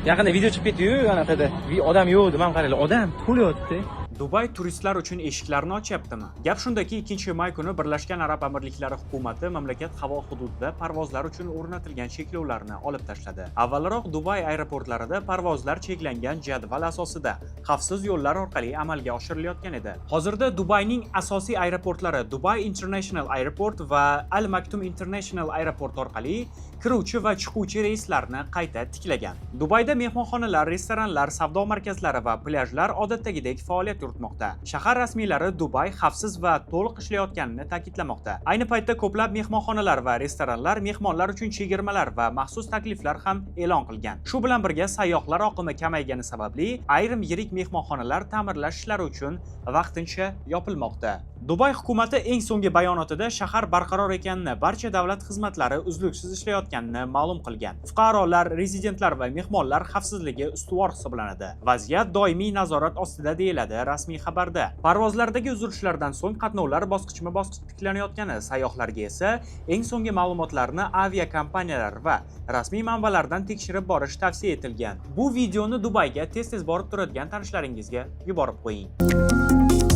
Yaqinda video chiqib ketdi-yu, anaqada. Odam yo'q edi, men qaraylar, odam to'la yotibdi. Dubay turistlar uchun eshiklarini ochyaptimi? Gap shundaki, 2-may kuni Birlashgan Arab Amirliklari hukumati mamlakat havo hududida parvozlar uchun o'rnatilgan cheklovlarni olib tashladi. Avvalroq Dubay aeroportlarida parvozlar cheklangan jadval asosida xavfsiz yo'llar orqali amalga oshirilayotgan edi. Hozirda Dubayning asosiy aeroportlari Dubai International Airport va Al Maktoum International Airport orqali kiruvchi va chiquvchi reyslarni qayta tiklagan. Dubayda mehmonxonalar, restoranlar, savdo markazlari va plyajlar odatdagidek faoliyat yuritmoqda. Shahar rasmiylari Dubay xavfsiz va to'liq ishlayotganini ta'kidlamoqda. Ayni paytda ko'plab mehmonxonalar va restoranlar mehmonlar uchun chegirmalar va maxsus takliflar ham e'lon qilgan. Shu bilan birga sayyohlar oqimi kamaygani sababli ayrim yirik mehmonxonalar ta'mirlash ishlari uchun vaqtincha yopilmoqda. Dubay hukumati eng so'nggi bayonotida shahar barqaror ekanini, barcha davlat xizmatlari uzluksiz ishlayotganini ma'lum qilgan. Fuqarolar, rezidentlar va mehmonlar xavfsizligi ustuvor hisoblanadi. Vaziyat doimiy nazorat ostida deyiladi rasmiy xabarda. Parvozlardagi uzilishlardan so'ng qatnovlar bosqichma-bosqich tiklanayotgani, sayyohlarga esa eng so'nggi ma'lumotlarni aviakompaniyalar va rasmiy manbalardan tekshirib borish tavsiya etilgan. Bu videoni Dubayga tez-tez borib turadigan tanishlaringizga yuborib qo'ying.